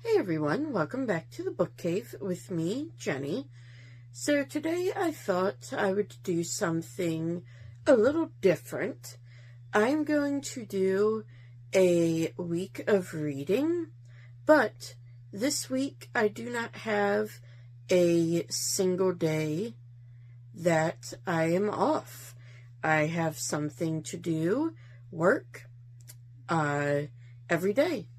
Hey everyone, welcome back to the Book Cave with me, Jenny. So today I thought I would do something a little different. I'm going to do a week of reading, but this week I do not have a single day that I am off. I have something to do, work, every day.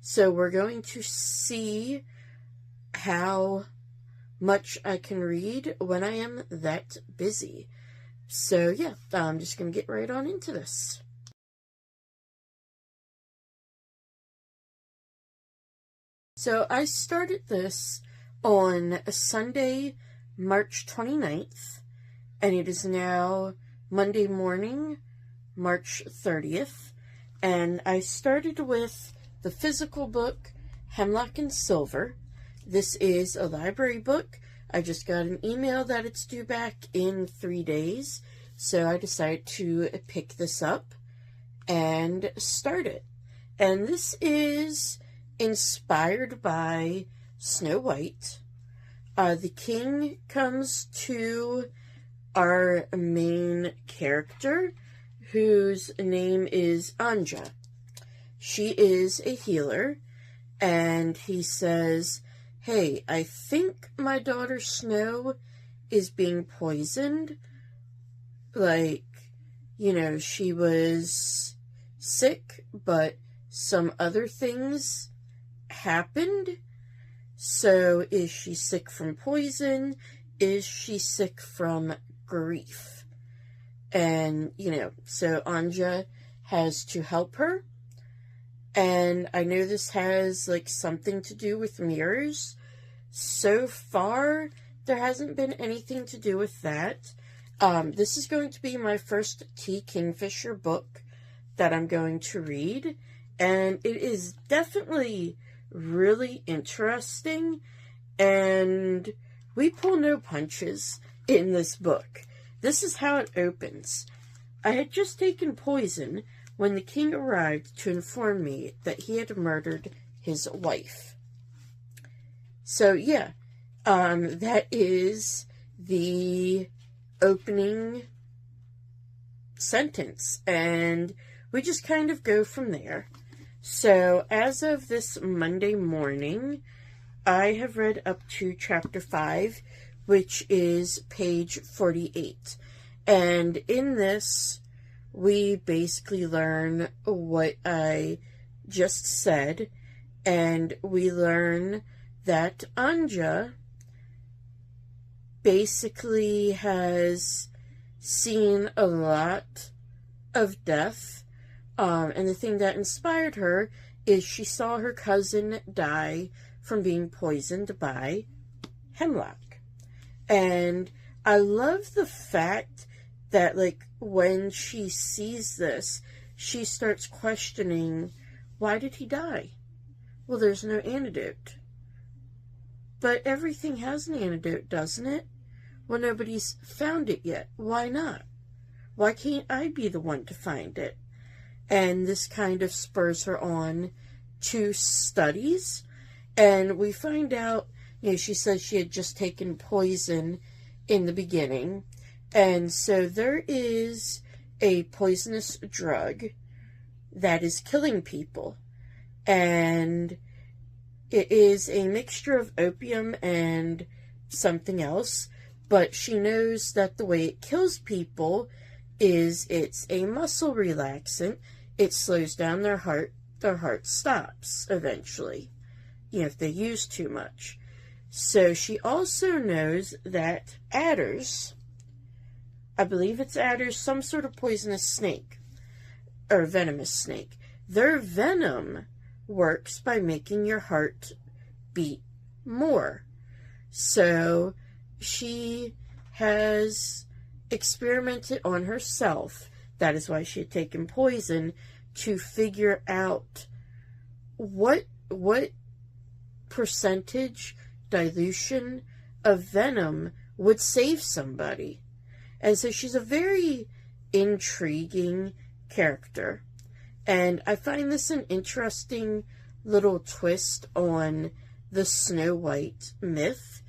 So we're going to see how much I can read when I am that busy. So yeah, I'm just going to get right on into this. So I started this on Sunday, March 29th, and it is now Monday morning, March 30th, and I started with the physical book, Hemlock and Silver. This is a library book. I just got an email that it's due back in 3 days, so I decided to pick this up and start it. And this is inspired by Snow White. The king comes to our main character, whose name is Anja. She is a healer, and he says, hey, I think my daughter Snow is being poisoned. She was sick, but some other things happened. So is she sick from poison? Is she sick from grief? And, so Anja has to help her. And I know this has, something to do with mirrors. So far, there hasn't been anything to do with that. This is going to be my first T. Kingfisher book that I'm going to read. And it is definitely really interesting. And we pull no punches in this book. This is how it opens. I had just taken poison when the king arrived to inform me that he had murdered his wife. So, yeah, that is the opening sentence, and we just kind of go from there. So, as of this Monday morning, I have read up to chapter 5, which is page 48. And in this, we basically learn what I just said, and we learn that Anja basically has seen a lot of death, and the thing that inspired her is she saw her cousin die from being poisoned by hemlock. And I love the fact that, when she sees this, she starts questioning, why did he die? Well, there's no antidote. But everything has an antidote, doesn't it? Well, nobody's found it yet. Why not? Why can't I be the one to find it? And this kind of spurs her on to studies. And we find out, she says she had just taken poison in the beginning. And so there is a poisonous drug that is killing people. And it is a mixture of opium and something else. But she knows that the way it kills people is it's a muscle relaxant. It slows down their heart. Their heart stops eventually, if they use too much. So she also knows that adders, I believe it's adders, some sort of poisonous snake, or venomous snake, their venom works by making your heart beat more. So she has experimented on herself. That is why she had taken poison, to figure out what percentage dilution of venom would save somebody. And so she's a very intriguing character. And I find this an interesting little twist on the Snow White myth.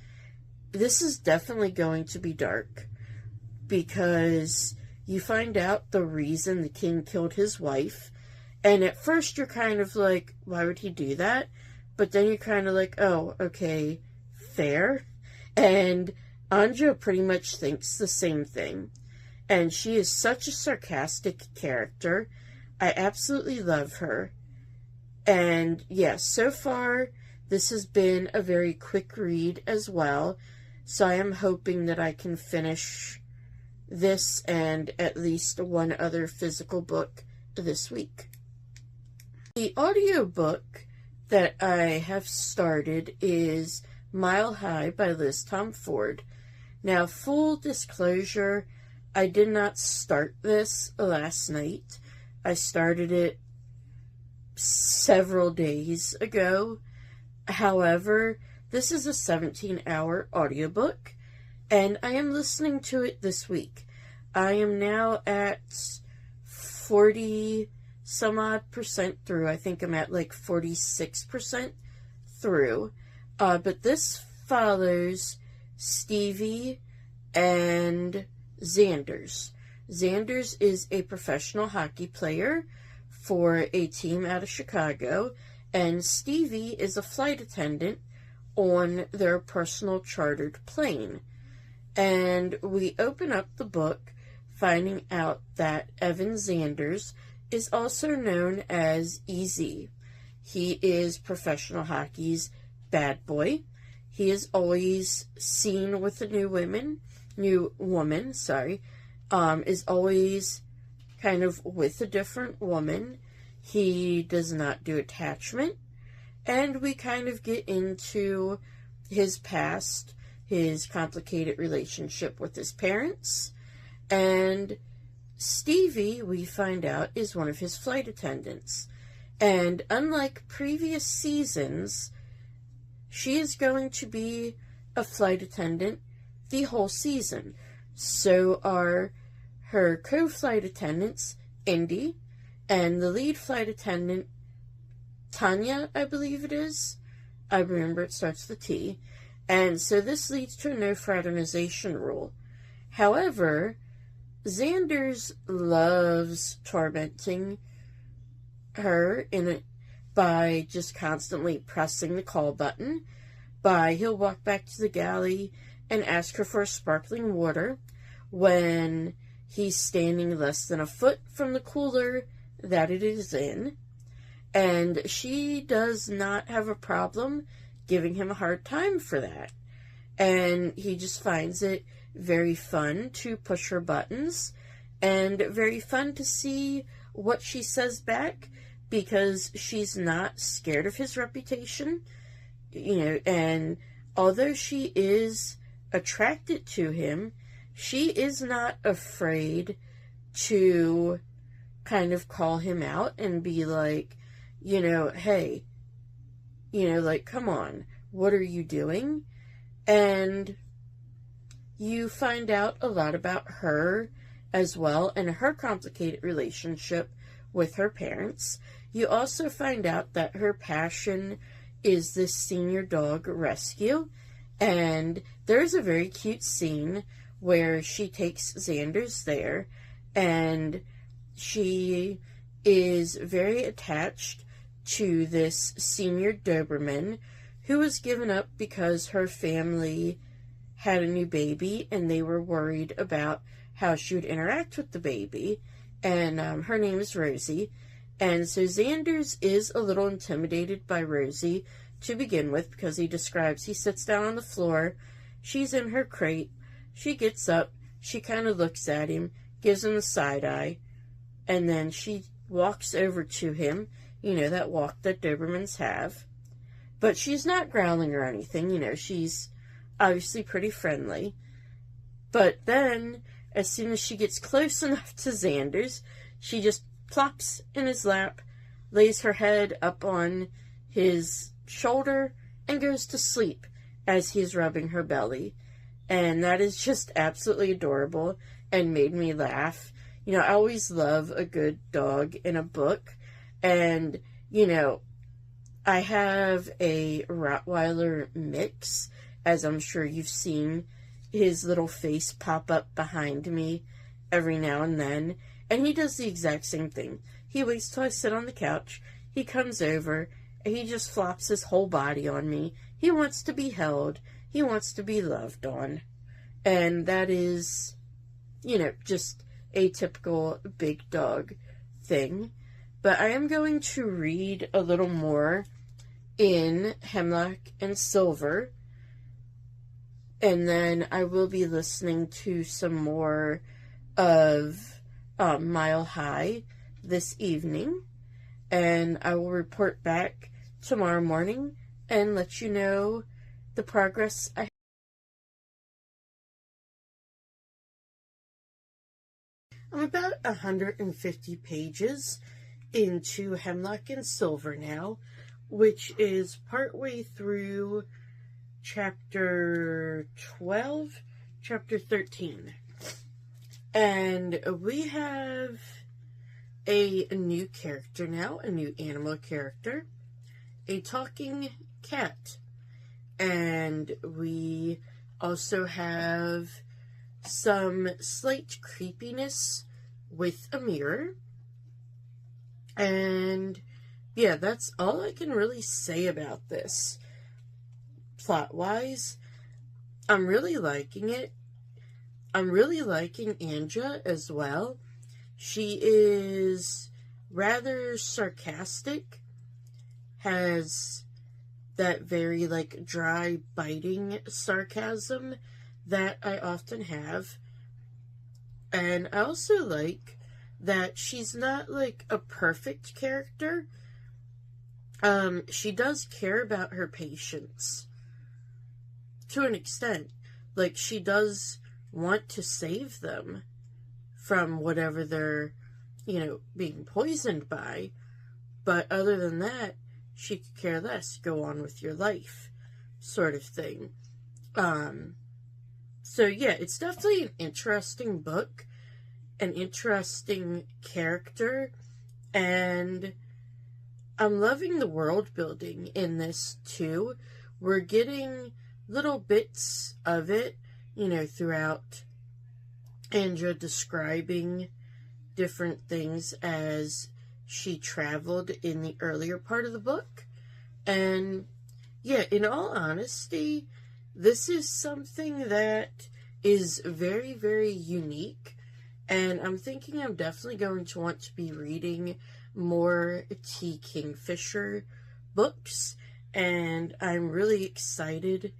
This is definitely going to be dark, because you find out the reason the king killed his wife, and at first you're kind of like, why would he do that? But then you're kind of like, oh, okay, fair. And Anja pretty much thinks the same thing. And she is such a sarcastic character. I absolutely love her. And yes, so far this has been a very quick read as well. So I am hoping that I can finish this and at least one other physical book this week. The audiobook that I have started is Mile High by Liz Tom Ford. Now, full disclosure, I did not start this last night. I started it several days ago. However, this is a 17-hour audiobook, and I am listening to it this week. I am now at 40 some odd percent through. I think I'm at like 46% through. But this follows Stevie and Xanders. Xanders is a professional hockey player for a team out of Chicago, and Stevie is a flight attendant on their personal chartered plane. And we open up the book finding out that Evan Xanders is also known as EZ. He is professional hockey's bad boy. He is always seen with a new woman, is always kind of with a different woman. He does not do attachment. And we kind of get into his past, his complicated relationship with his parents. And Stevie, we find out, is one of his flight attendants. And unlike previous seasons, she is going to be a flight attendant the whole season. So are her co-flight attendants, Indy, and the lead flight attendant, Tanya, I believe it is. I remember it starts with T. And so this leads to a no fraternization rule. However, Xanders loves tormenting her by just constantly pressing the call button. He'll walk back to the galley and ask her for a sparkling water when he's standing less than a foot from the cooler that it is in. And she does not have a problem giving him a hard time for that. And he just finds it very fun to push her buttons and very fun to see what she says back, because she's not scared of his reputation, and although she is attracted to him, she is not afraid to kind of call him out and be like, hey, like, come on, what are you doing? And you find out a lot about her as well and her complicated relationship with her parents. You also find out that her passion is this senior dog rescue. And there's a very cute scene where she takes Xanders there, and she is very attached to this senior Doberman who was given up because her family had a new baby and they were worried about how she would interact with the baby. And her name is Rosie. And so Xanders is a little intimidated by Rosie to begin with, because he sits down on the floor, she's in her crate, she gets up, she kind of looks at him, gives him a side eye, and then she walks over to him, that walk that Dobermans have. But she's not growling or anything, she's obviously pretty friendly. But then, as soon as she gets close enough to Xanders, she just plops in his lap, lays her head up on his shoulder, and goes to sleep as he's rubbing her belly. And that is just absolutely adorable and made me laugh. I always love a good dog in a book. And, I have a Rottweiler mix, as I'm sure you've seen his little face pop up behind me every now and then, and he does the exact same thing. He waits till I sit on the couch, he comes over, and he just flops his whole body on me. He wants to be held, he wants to be loved on, and that is, just a typical big dog thing. But I am going to read a little more in Hemlock and Silver, and then I will be listening to some more of Mile High this evening, and I will report back tomorrow morning and let you know the progress I have. I'm about 150 pages into Hemlock and Silver now, which is partway through chapter 12, chapter 13. And we have a new character now, a new animal character, a talking cat. And we also have some slight creepiness with a mirror. And yeah, that's all I can really say about this. Plot-wise, I'm really liking it. I'm really liking Anja as well. She is rather sarcastic, has that very dry, biting sarcasm that I often have. And I also like that she's not a perfect character. She does care about her patients to an extent. She does want to save them from whatever they're, being poisoned by. But other than that, she could care less. Go on with your life, sort of thing. So yeah, it's definitely an interesting book, an interesting character, and I'm loving the world building in this too. We're getting little bits of it, throughout Anja describing different things as she traveled in the earlier part of the book. And yeah, in all honesty, this is something that is very, very unique. And I'm thinking I'm definitely going to want to be reading more T. Kingfisher books. And I'm really excited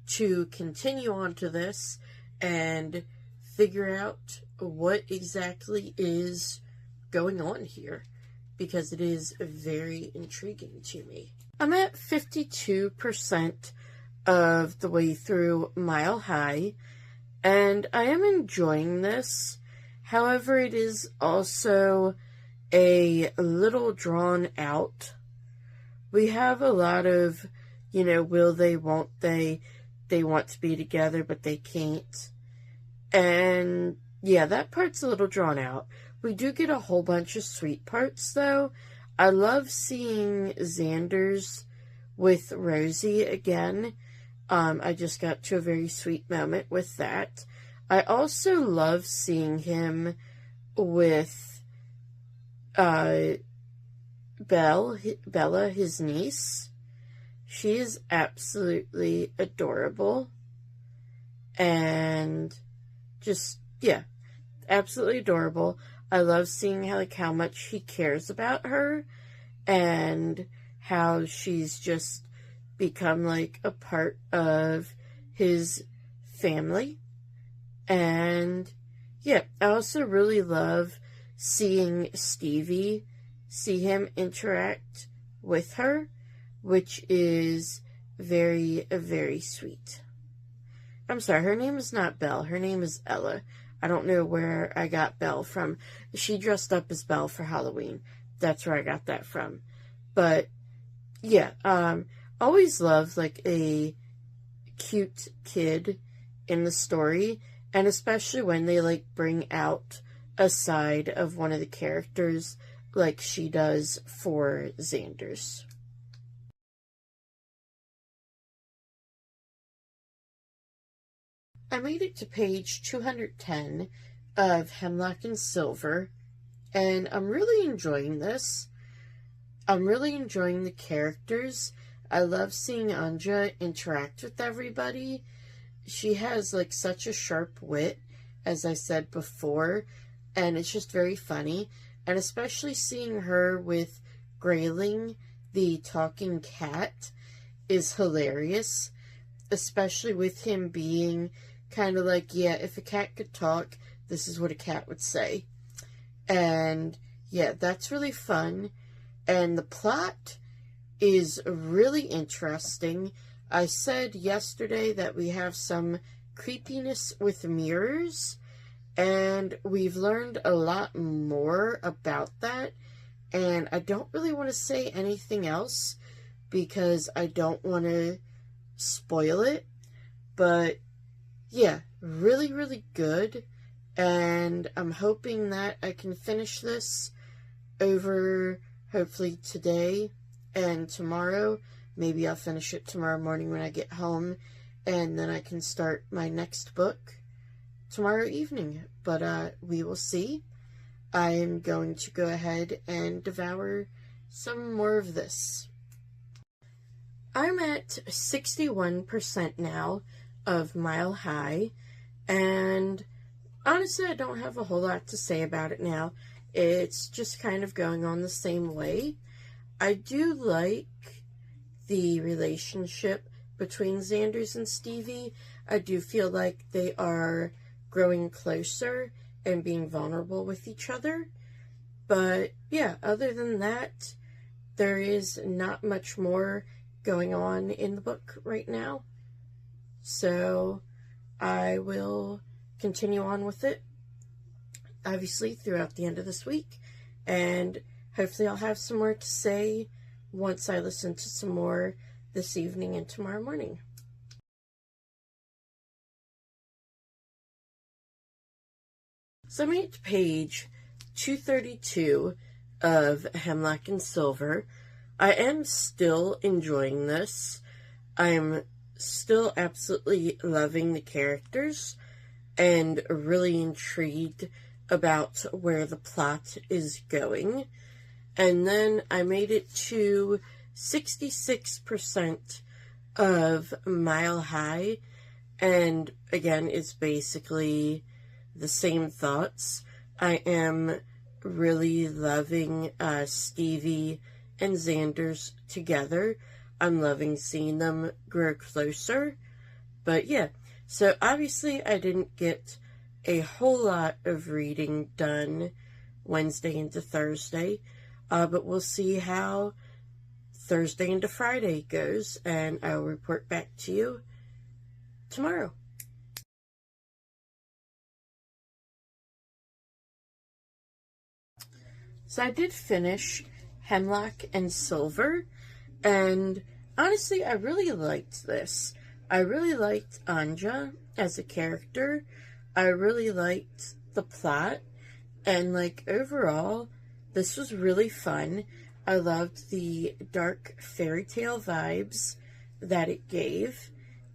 to continue on to this and figure out what exactly is going on here, because it is very intriguing to me. I'm at 52% of the way through Mile High, and I am enjoying this. However, it is also a little drawn out. We have a lot of, will they, won't they want to be together, but they can't. And yeah, that part's a little drawn out. We do get a whole bunch of sweet parts, though. I love seeing Xander's with Rosie again. I just got to a very sweet moment with that. I also love seeing him with Bella, his niece. She is absolutely adorable. And just, yeah, absolutely adorable. I love seeing how much he cares about her and how she's just become a part of his family. And yeah, I also really love seeing Stevie, see him interact with her, which is very, very sweet. I'm sorry, her name is not Belle. Her name is Ella. I don't know where I got Belle from. She dressed up as Belle for Halloween. That's where I got that from. But yeah, always loved a cute kid in the story, and especially when they bring out a side of one of the characters like she does for Xander's. I made it to page 210 of Hemlock and Silver, and I'm really enjoying this. I'm really enjoying the characters. I love seeing Anja interact with everybody. She has like such a sharp wit, as I said before, and it's just very funny. And especially seeing her with Grayling, the talking cat, is hilarious. Especially with him being kind of like, yeah, if a cat could talk, this is what a cat would say. And yeah, that's really fun. And the plot is really interesting. I said yesterday that we have some creepiness with mirrors, and we've learned a lot more about that. And I don't really want to say anything else because I don't want to spoil it. But yeah, really, really good. And I'm hoping that I can finish this over hopefully today and tomorrow. Maybe I'll finish it tomorrow morning when I get home, and then I can start my next book tomorrow evening. But we will see. I am going to go ahead and devour some more of this. I'm at 61% now of Mile High, and honestly, I don't have a whole lot to say about it now. It's just kind of going on the same way. I do like the relationship between Xanders and Stevie. I do feel like they are growing closer and being vulnerable with each other. But yeah, other than that, there is not much more going on in the book right now. So I will continue on with it, obviously, throughout the end of this week. And hopefully I'll have some more to say once I listen to some more this evening and tomorrow morning. So I'm at page 232 of Hemlock and Silver. I am still enjoying this. I'm still absolutely loving the characters and really intrigued about where the plot is going. And then I made it to 66% of Mile High, and again, it's basically the same thoughts. I am really loving Stevie and Xanders together. I'm loving seeing them grow closer. But yeah, so obviously I didn't get a whole lot of reading done Wednesday into Thursday, but we'll see how Thursday into Friday goes, and I'll report back to you tomorrow. So I did finish Hemlock and Silver, and honestly, I really liked this. I really liked Anja as a character. I really liked the plot, and like overall, this was really fun. I loved the dark fairy tale vibes that it gave,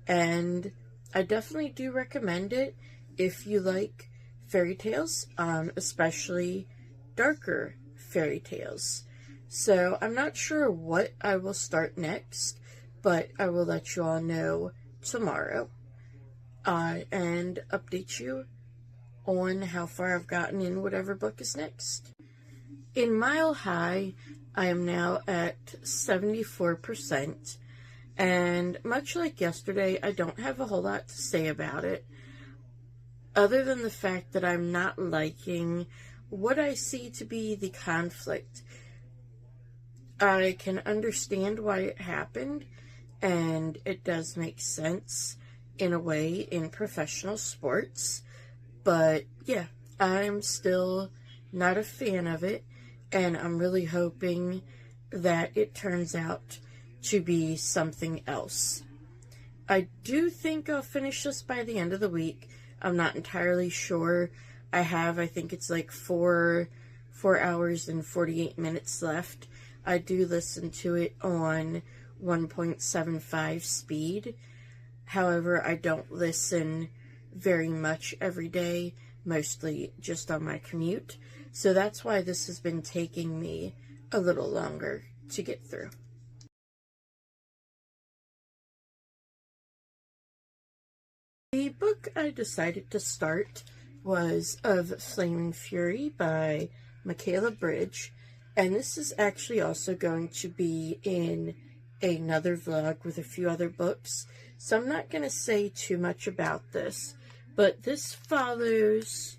and I definitely do recommend it if you like fairy tales, especially darker fairy tales. So I'm not sure what I will start next, but I will let you all know tomorrow and update you on how far I've gotten in whatever book is next. In Mile High, I am now at 74%, and much like yesterday, I don't have a whole lot to say about it, other than the fact that I'm not liking what I see to be the conflict. I can understand why it happened, and it does make sense in a way in professional sports, but yeah, I'm still not a fan of it, and I'm really hoping that it turns out to be something else. I do think I'll finish this by the end of the week. I'm not entirely sure. I think it's like 4 hours and 48 minutes left. I do listen to it on 1.75 speed. However, I don't listen very much every day, mostly just on my commute. So that's why this has been taking me a little longer to get through. The book I decided to start was Of Flame and Fury by Michaela Bridge, and this is actually also going to be in another vlog with a few other books, so I'm not going to say too much about this, but this follows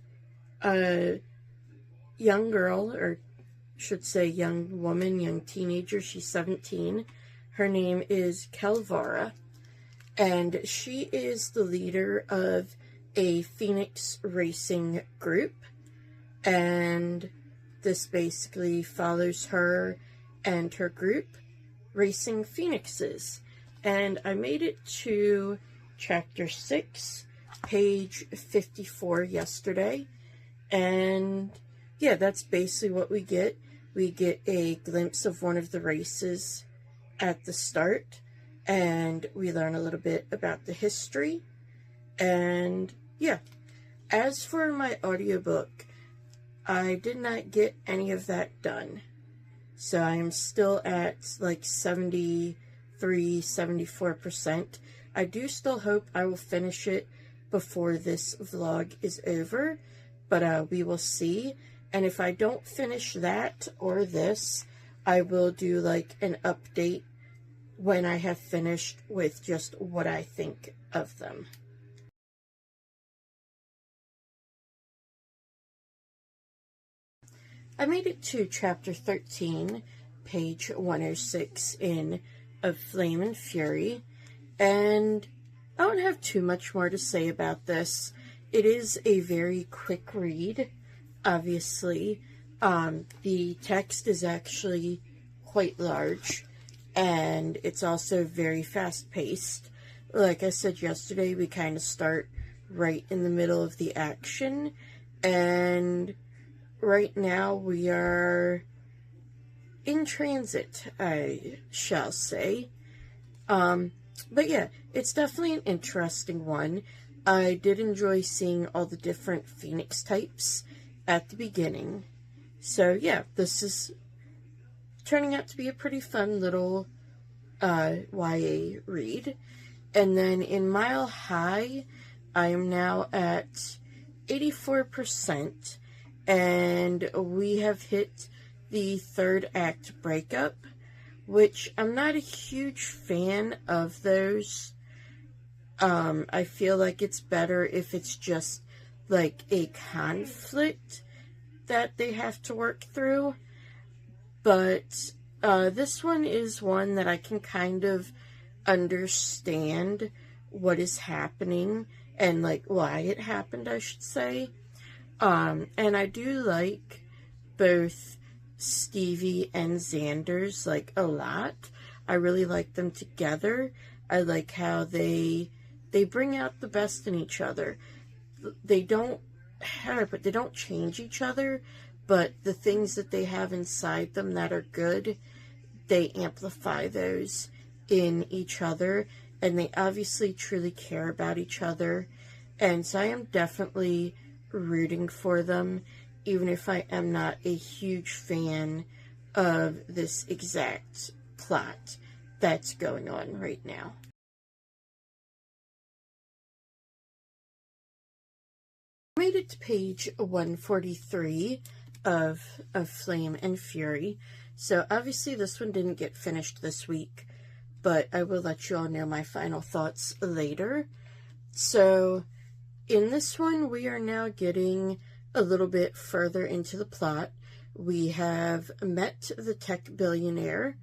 a young girl, or should say young woman, young teenager. She's 17. Her name is Kelvara, and she is the leader of a Phoenix racing group, and this basically follows her and her group racing phoenixes. And I made it to chapter 6, page 54 yesterday, and yeah, that's basically what we get. We get a glimpse of one of the races at the start, and we learn a little bit about the history. And yeah, as for my audiobook, I did not get any of that done. So I am still at like 74%. I do still hope I will finish it before this vlog is over, but we will see. And if I don't finish that or this, I will do like an update when I have finished with just what I think of them. I made it to chapter 13, page 106 in Of Flame and Fury, and I don't have too much more to say about this. It is a very quick read, obviously. The text is actually quite large, and it's also very fast-paced. Like I said yesterday, we kind of start right in the middle of the action, and right now we are in transit, I shall say. But yeah, it's definitely an interesting one. I did enjoy seeing all the different Phoenix types at the beginning. So yeah, this is turning out to be a pretty fun little YA read. And then in Mile High, I am now at 84%, and we have hit the third act breakup, which I'm not a huge fan of those. I feel like it's better if it's just like a conflict that they have to work through. But this one is one that I can kind of understand what is happening and like why it happened, I should say. And I do like both Stevie and Xander's like a lot. I really like them together. I like how they bring out the best in each other. They don't change each other, but the things that they have inside them that are good, they amplify those in each other, and they obviously truly care about each other. And so I am definitely rooting for them, even if I am not a huge fan of this exact plot that's going on right now. I made it to page 143 of Flame and Fury. So obviously this one didn't get finished this week, but I will let you all know my final thoughts later. So in this one, we are now getting a little bit further into the plot. We have met the tech billionaire,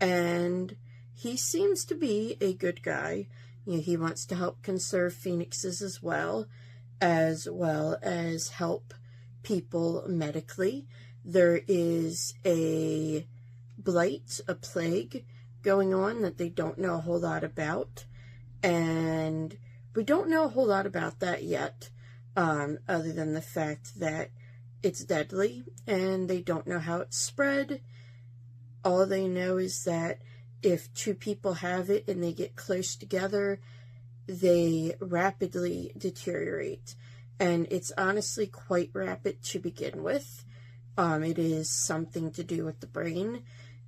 and he seems to be a good guy. You know, he wants to help conserve phoenixes as well as help people medically. There is a blight, a plague going on that they don't know a whole lot about, and we don't know a whole lot about that yet, other than the fact that it's deadly and they don't know how it's spread. All they know is that if two people have it and they get close together, they rapidly deteriorate. And it's honestly quite rapid to begin with. It is something to do with the brain,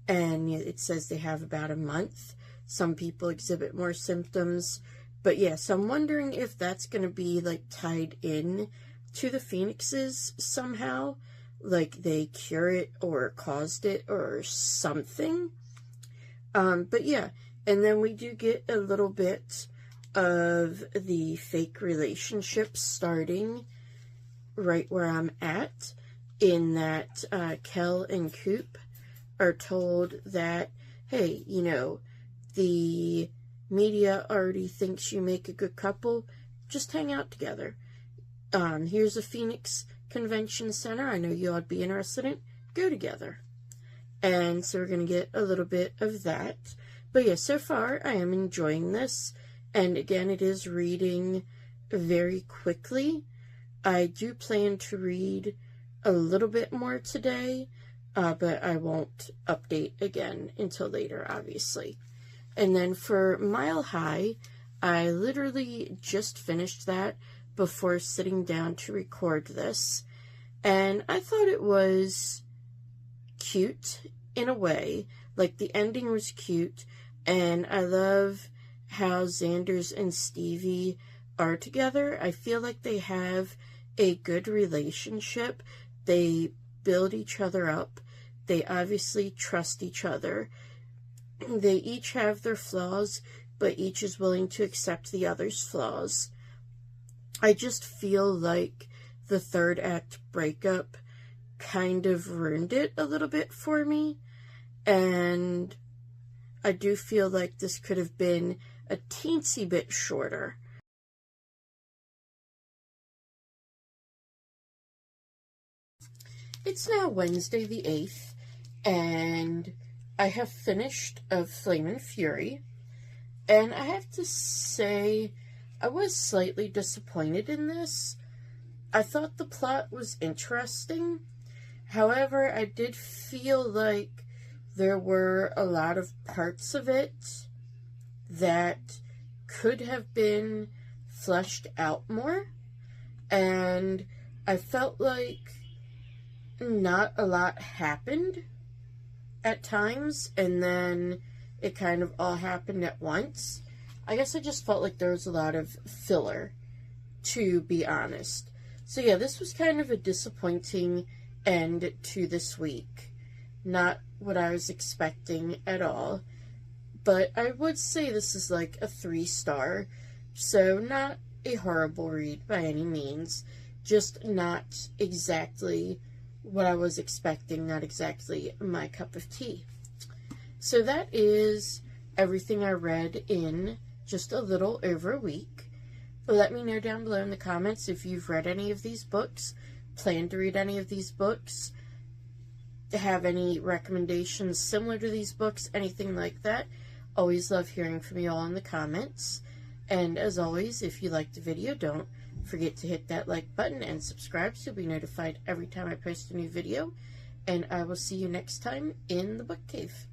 and it says they have about a month. Some people exhibit more symptoms, but yeah, so I'm wondering if that's going to be like tied in to the phoenixes somehow, like they cure it or caused it or something. But yeah, and then we do get a little bit of the fake relationships starting right where I'm at, in that Kel and Coop are told that, hey, you know, the media already thinks you make a good couple, just hang out together. Here's a Phoenix Convention Center, I know you ought to be interested in, go together. And so we're going to get a little bit of that. But yeah, so far I am enjoying this. And again, it is reading very quickly. I do plan to read a little bit more today, but I won't update again until later, obviously. And then for Mile High, I literally just finished that before sitting down to record this. And I thought it was cute in a way. Like, the ending was cute, and I love how Xanders and Stevie are together. I feel like they have a good relationship. They build each other up. They obviously trust each other. They each have their flaws, but each is willing to accept the other's flaws. I just feel like the third act breakup kind of ruined it a little bit for me. And I do feel like this could have been a teensy bit shorter. It's now Wednesday the 8th, and I have finished of Flame and Fury, and I have to say I was slightly disappointed in this. I thought the plot was interesting. However, I did feel like there were a lot of parts of it that could have been fleshed out more, and I felt like not a lot happened at times, and then it kind of all happened at once. I guess I just felt like there was a lot of filler, to be honest. So yeah, this was kind of a disappointing end to this week. Not what I was expecting at all. But I would say this is like a 3-star. So not a horrible read by any means. Just not exactly what I was expecting. Not exactly my cup of tea. So that is everything I read in just a little over a week. Let me know down below in the comments if you've read any of these books, plan to read any of these books, have any recommendations similar to these books, anything like that. Always love hearing from you all in the comments. And as always, if you liked the video, don't forget to hit that like button and subscribe so you'll be notified every time I post a new video. And I will see you next time in the book cave.